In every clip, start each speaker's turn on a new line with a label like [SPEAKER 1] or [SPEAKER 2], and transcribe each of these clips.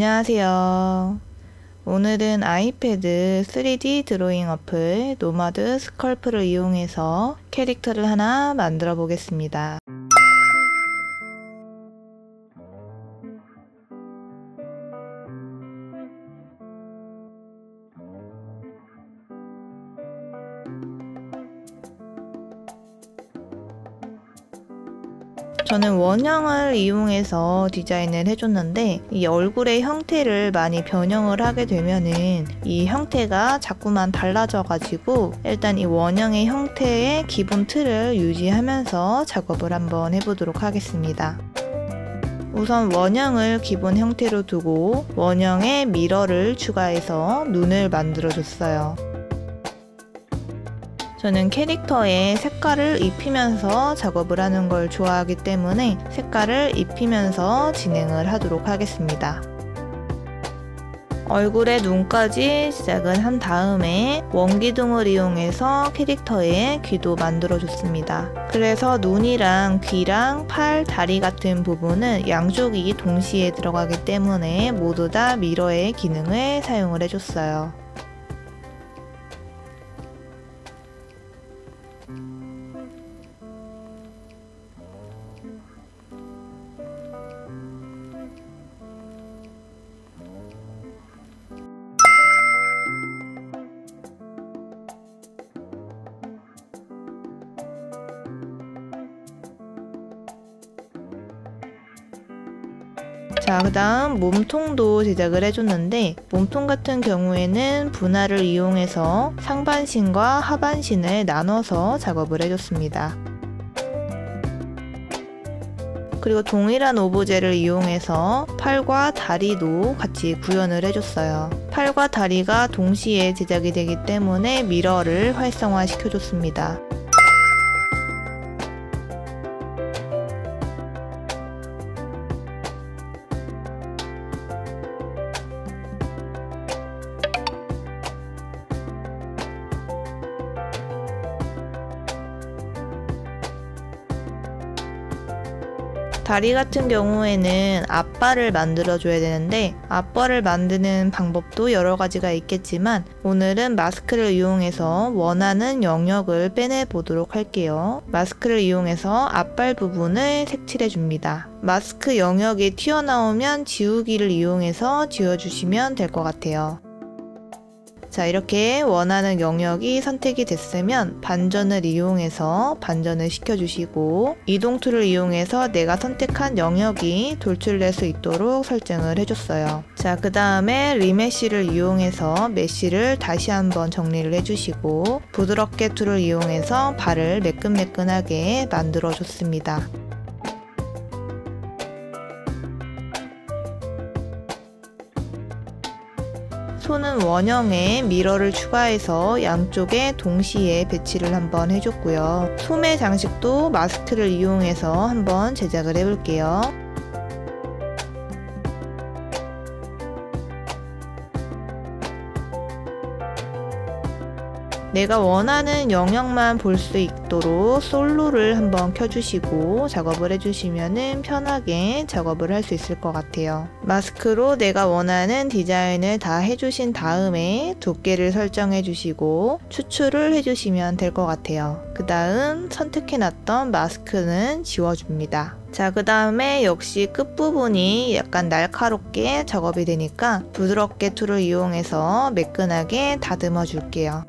[SPEAKER 1] 안녕하세요. 오늘은 아이패드 3D 드로잉 어플 노마드 스컬프를 이용해서 캐릭터를 하나 만들어 보겠습니다. 저는 원형을 이용해서 디자인을 해줬는데 이 얼굴의 형태를 많이 변형을 하게 되면은 이 형태가 자꾸만 달라져 가지고 일단 이 원형의 형태의 기본 틀을 유지하면서 작업을 한번 해보도록 하겠습니다. 우선 원형을 기본 형태로 두고 원형에 미러를 추가해서 눈을 만들어 줬어요. 저는 캐릭터에 색깔을 입히면서 작업을 하는 걸 좋아하기 때문에 색깔을 입히면서 진행을 하도록 하겠습니다. 얼굴에 눈까지 시작을 한 다음에 원기둥을 이용해서 캐릭터에 귀도 만들어 줬습니다. 그래서 눈이랑 귀랑 팔, 다리 같은 부분은 양쪽이 동시에 들어가기 때문에 모두 다 미러의 기능을 사용을 해줬어요. 자, 그 다음 몸통도 제작을 해줬는데 몸통 같은 경우에는 분할을 이용해서 상반신과 하반신을 나눠서 작업을 해줬습니다. 그리고 동일한 오브제를 이용해서 팔과 다리도 같이 구현을 해줬어요. 팔과 다리가 동시에 제작이 되기 때문에 미러를 활성화 시켜줬습니다. 다리 같은 경우에는 앞발을 만들어 줘야 되는데 앞발을 만드는 방법도 여러 가지가 있겠지만 오늘은 마스크를 이용해서 원하는 영역을 빼내 보도록 할게요. 마스크를 이용해서 앞발 부분을 색칠해 줍니다. 마스크 영역이 튀어나오면 지우기를 이용해서 지워주시면 될 것 같아요. 자, 이렇게 원하는 영역이 선택이 됐으면 반전을 이용해서 반전을 시켜주시고 이동 툴을 이용해서 내가 선택한 영역이 돌출될 수 있도록 설정을 해줬어요. 자, 그 다음에 리메쉬를 이용해서 메쉬를 다시 한번 정리를 해주시고 부드럽게 툴을 이용해서 발을 매끈매끈하게 만들어 줬습니다. 손은 원형에 미러를 추가해서 양쪽에 동시에 배치를 한번 해줬고요. 소매 장식도 마스크를 이용해서 한번 제작을 해볼게요. 내가 원하는 영역만 볼 수 있도록 솔로를 한번 켜주시고 작업을 해주시면 편하게 작업을 할 수 있을 것 같아요. 마스크로 내가 원하는 디자인을 다 해주신 다음에 두께를 설정해 주시고 추출을 해주시면 될 것 같아요. 그 다음 선택해놨던 마스크는 지워줍니다. 자, 그 다음에 역시 끝부분이 약간 날카롭게 작업이 되니까 부드럽게 툴을 이용해서 매끈하게 다듬어 줄게요.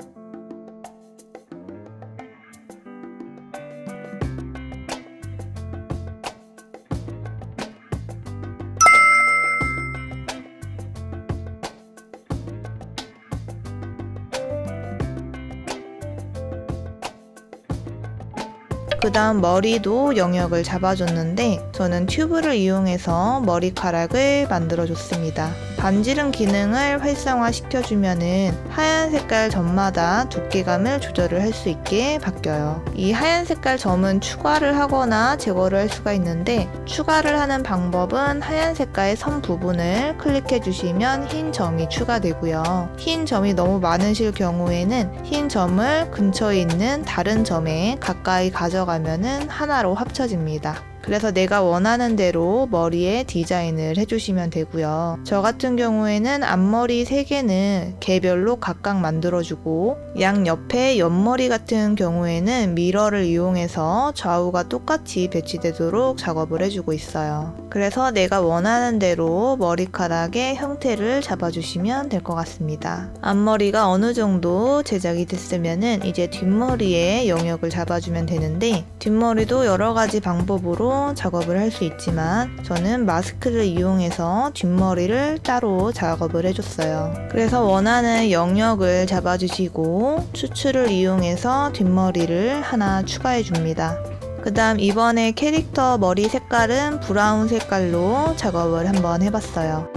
[SPEAKER 1] 그 다음 머리도 영역을 잡아줬는데 저는 튜브를 이용해서 머리카락을 만들어 줬습니다. 반지름 기능을 활성화 시켜주면은 하얀 색깔 점마다 두께감을 조절을 할 수 있게 바뀌어요. 이 하얀 색깔 점은 추가를 하거나 제거를 할 수가 있는데 추가를 하는 방법은 하얀 색깔의 선 부분을 클릭해 주시면 흰 점이 추가되고요. 흰 점이 너무 많으실 경우에는 흰 점을 근처에 있는 다른 점에 가까이 가져가면은 하나로 합쳐집니다. 그래서 내가 원하는 대로 머리에 디자인을 해주시면 되고요. 저 같은 경우에는 앞머리 3개는 개별로 각각 만들어주고 양 옆에 옆머리 같은 경우에는 미러를 이용해서 좌우가 똑같이 배치되도록 작업을 해주고 있어요. 그래서 내가 원하는 대로 머리카락의 형태를 잡아주시면 될 것 같습니다. 앞머리가 어느 정도 제작이 됐으면은 이제 뒷머리에 영역을 잡아주면 되는데, 뒷머리도 여러 가지 방법으로 작업을 할 수 있지만 저는 마스크를 이용해서 뒷머리를 따로 작업을 해줬어요. 그래서 원하는 영역을 잡아주시고 추출을 이용해서 뒷머리를 하나 추가해 줍니다. 그 다음 이번에 캐릭터 머리 색깔은 브라운 색깔로 작업을 한번 해봤어요.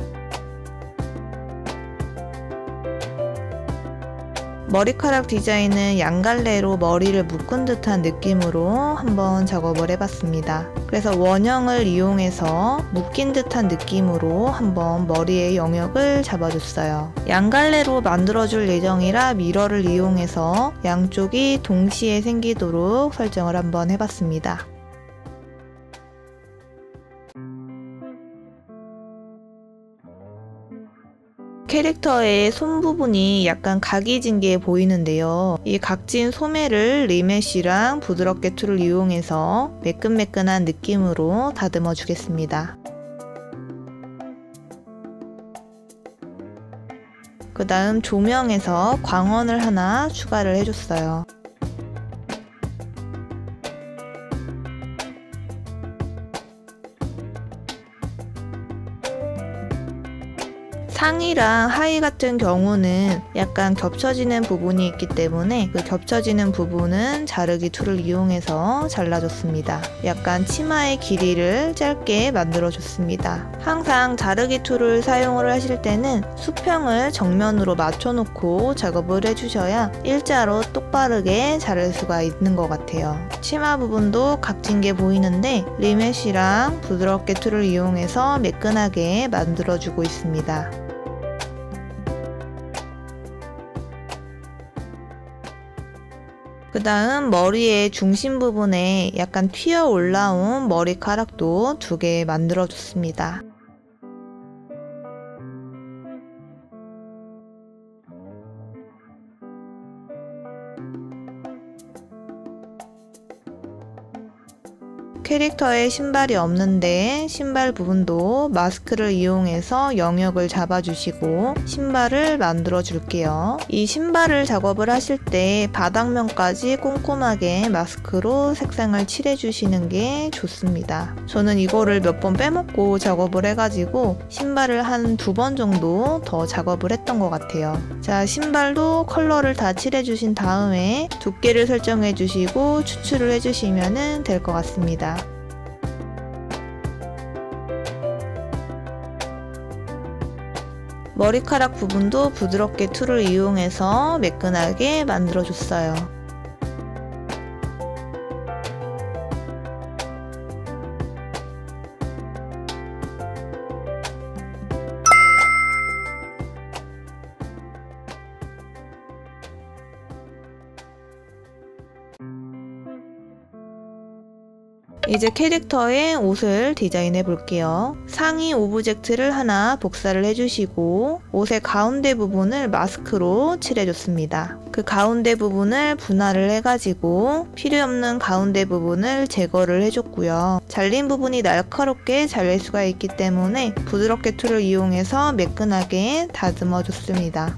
[SPEAKER 1] 머리카락 디자인은 양갈래로 머리를 묶은 듯한 느낌으로 한번 작업을 해봤습니다. 그래서 원형을 이용해서 묶인 듯한 느낌으로 한번 머리의 영역을 잡아줬어요. 양갈래로 만들어줄 예정이라 미러를 이용해서 양쪽이 동시에 생기도록 설정을 한번 해봤습니다. 캐릭터의 손 부분이 약간 각이 진 게 보이는데요. 이 각진 소매를 리메쉬랑 부드럽게 툴을 이용해서 매끈매끈한 느낌으로 다듬어 주겠습니다. 그 다음 조명에서 광원을 하나 추가를 해줬어요. 상의랑 하의 같은 경우는 약간 겹쳐지는 부분이 있기 때문에 그 겹쳐지는 부분은 자르기 툴을 이용해서 잘라줬습니다. 약간 치마의 길이를 짧게 만들어줬습니다. 항상 자르기 툴을 사용을 하실 때는 수평을 정면으로 맞춰놓고 작업을 해주셔야 일자로 똑바르게 자를 수가 있는 것 같아요. 치마 부분도 각진 게 보이는데 리메쉬랑 부드럽게 툴을 이용해서 매끈하게 만들어주고 있습니다. 그 다음 머리의 중심 부분에 약간 튀어 올라온 머리카락도 2개 만들어줬습니다. 캐릭터에 신발이 없는데 신발 부분도 마스크를 이용해서 영역을 잡아주시고 신발을 만들어 줄게요. 이 신발을 작업을 하실 때 바닥면까지 꼼꼼하게 마스크로 색상을 칠해 주시는 게 좋습니다. 저는 이거를 몇 번 빼먹고 작업을 해가지고 신발을 한 2번 정도 더 작업을 했던 것 같아요. 자, 신발도 컬러를 다 칠해 주신 다음에 두께를 설정해 주시고 추출을 해주시면 될 것 같습니다. 머리카락 부분도 부드럽게 툴을 이용해서 매끈하게 만들어줬어요. 이제 캐릭터의 옷을 디자인해 볼게요. 상의 오브젝트를 하나 복사를 해주시고 옷의 가운데 부분을 마스크로 칠해줬습니다. 그 가운데 부분을 분할을 해가지고 필요 없는 가운데 부분을 제거를 해줬고요. 잘린 부분이 날카롭게 잘릴 수가 있기 때문에 부드럽게 툴을 이용해서 매끈하게 다듬어 줬습니다.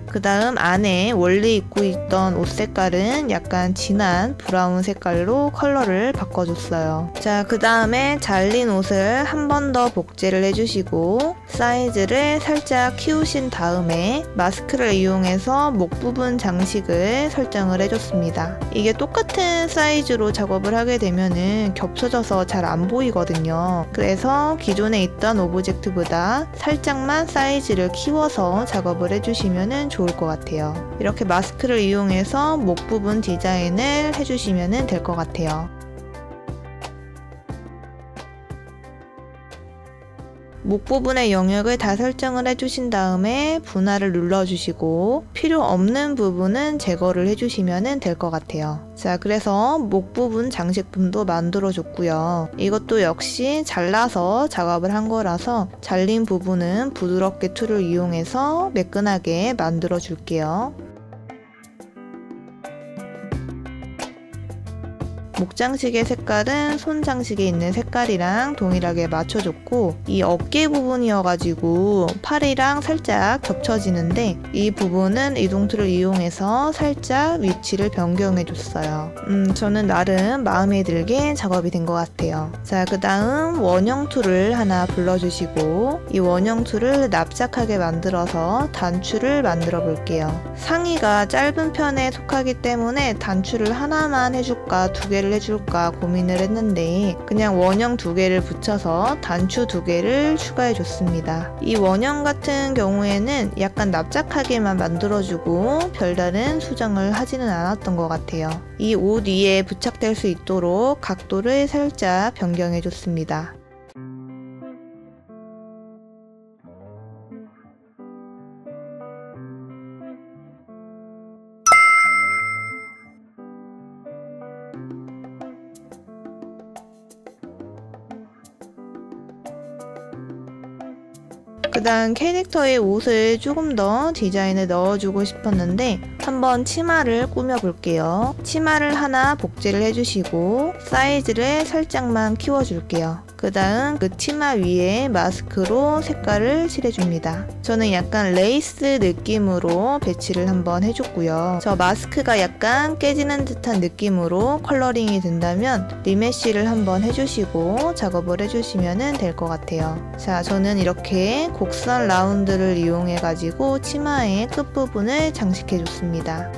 [SPEAKER 1] 그 다음 안에 원래 입고 있던 옷 색깔은 약간 진한 브라운 색깔로 컬러를 바꿔줬어요. 자, 그 다음에 잘린 옷을 한 번 더 복제를 해주시고 사이즈를 살짝 키우신 다음에 마스크를 이용해서 목 부분 장식을 설정을 해줬습니다. 이게 똑같은 사이즈로 작업을 하게 되면은 겹쳐져서 잘 안 보이거든요. 그래서 기존에 있던 오브젝트보다 살짝만 사이즈를 키워서 작업을 해주시면 좋을 것 같아요. 이렇게 마스크를 이용해서 목 부분 디자인을 해주시면 될 것 같아요. 목 부분의 영역을 다 설정을 해주신 다음에 분할을 눌러주시고 필요 없는 부분은 제거를 해주시면 될 것 같아요. 자, 그래서 목 부분 장식품도 만들어줬고요. 이것도 역시 잘라서 작업을 한 거라서 잘린 부분은 부드럽게 툴을 이용해서 매끈하게 만들어 줄게요. 목 장식의 색깔은 손 장식에 있는 색깔이랑 동일하게 맞춰줬고, 이 어깨 부분이어가지고 팔이랑 살짝 겹쳐지는데 이 부분은 이동 툴을 이용해서 살짝 위치를 변경해줬어요. 저는 나름 마음에 들게 작업이 된 것 같아요. 자, 그 다음 원형 툴을 하나 불러주시고 이 원형 툴을 납작하게 만들어서 단추를 만들어 볼게요. 상의가 짧은 편에 속하기 때문에 단추를 하나만 해줄까 두 개를 해줄까 고민을 했는데 그냥 원형 두 개를 붙여서 단추 두 개를 추가해 줬습니다. 이 원형 같은 경우에는 약간 납작하게만 만들어주고 별다른 수정을 하지는 않았던 것 같아요. 이 옷 위에 부착될 수 있도록 각도를 살짝 변경해 줬습니다. 그 다음 캐릭터의 옷을 조금 더 디자인을 넣어주고 싶었는데 한번 치마를 꾸며 볼게요. 치마를 하나 복제를 해주시고 사이즈를 살짝만 키워줄게요. 그 다음 그 치마 위에 마스크로 색깔을 칠해줍니다. 저는 약간 레이스 느낌으로 배치를 한번 해줬고요. 저 마스크가 약간 깨지는 듯한 느낌으로 컬러링이 된다면 리메쉬를 한번 해주시고 작업을 해주시면 될 것 같아요. 자, 저는 이렇게 곡선 라운드를 이용해 가지고 치마의 끝부분을 장식해 줬습니다.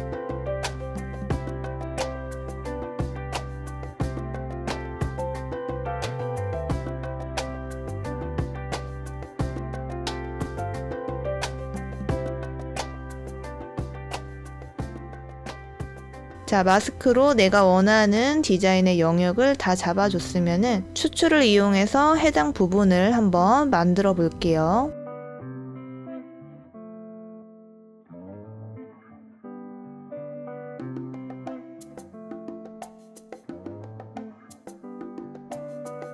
[SPEAKER 1] 자, 마스크로 내가 원하는 디자인의 영역을 다 잡아줬으면은 추출을 이용해서 해당 부분을 한번 만들어 볼게요.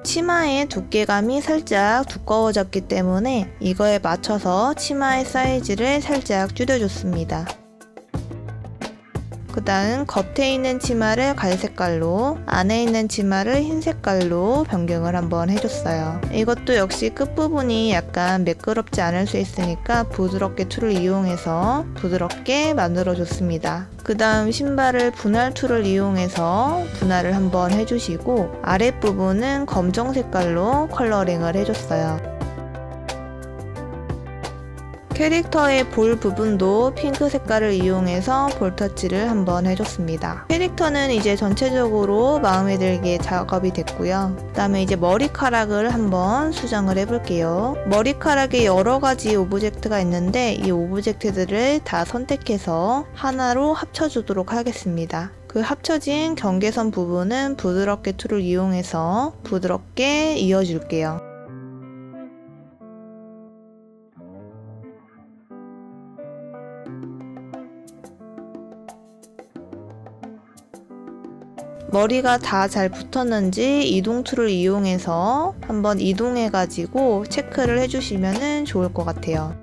[SPEAKER 1] 치마의 두께감이 살짝 두꺼워졌기 때문에 이거에 맞춰서 치마의 사이즈를 살짝 줄여줬습니다. 그 다음 겉에 있는 치마를 갈색깔로 안에 있는 치마를 흰색깔로 변경을 한번 해줬어요. 이것도 역시 끝부분이 약간 매끄럽지 않을 수 있으니까 부드럽게 툴을 이용해서 부드럽게 만들어줬습니다. 그 다음 신발을 분할 툴을 이용해서 분할을 한번 해주시고 아랫부분은 검정 색깔로 컬러링을 해줬어요. 캐릭터의 볼 부분도 핑크 색깔을 이용해서 볼터치를 한번 해줬습니다. 캐릭터는 이제 전체적으로 마음에 들게 작업이 됐고요. 그 다음에 이제 머리카락을 한번 수정을 해볼게요. 머리카락에 여러가지 오브젝트가 있는데 이 오브젝트들을 다 선택해서 하나로 합쳐주도록 하겠습니다. 그 합쳐진 경계선 부분은 부드럽게 툴을 이용해서 부드럽게 이어줄게요. 머리가 다 잘 붙었는지 이동 툴을 이용해서 한번 이동해 가지고 체크를 해주시면 좋을 것 같아요.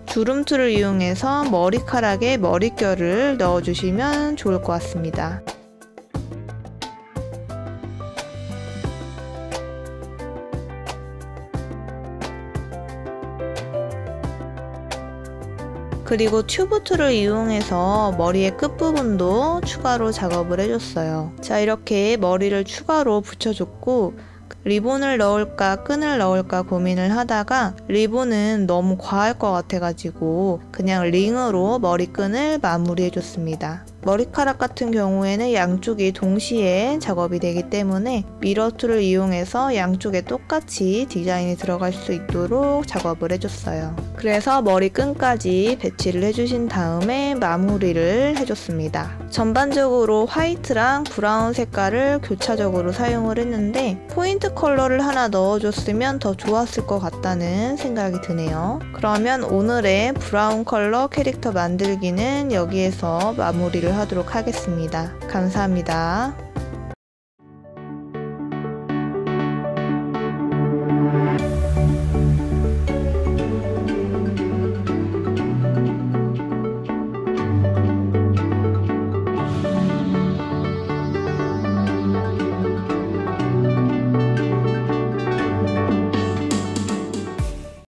[SPEAKER 1] 주름 툴을 이용해서 머리카락에 머릿결을 넣어주시면 좋을 것 같습니다. 그리고 튜브 툴을 이용해서 머리의 끝부분도 추가로 작업을 해줬어요. 자, 이렇게 머리를 추가로 붙여줬고 리본을 넣을까 끈을 넣을까 고민을 하다가 리본은 너무 과할 것 같아가지고 그냥 링으로 머리끈을 마무리해줬습니다. 머리카락 같은 경우에는 양쪽이 동시에 작업이 되기 때문에 미러 툴을 이용해서 양쪽에 똑같이 디자인이 들어갈 수 있도록 작업을 해줬어요. 그래서 머리끈까지 배치를 해주신 다음에 마무리를 해줬습니다. 전반적으로 화이트랑 브라운 색깔을 교차적으로 사용을 했는데 포인트 컬러를 하나 넣어줬으면 더 좋았을 것 같다는 생각이 드네요. 그러면 오늘의 브라운 컬러 캐릭터 만들기는 여기에서 마무리를 하도록 하겠습니다. 감사합니다.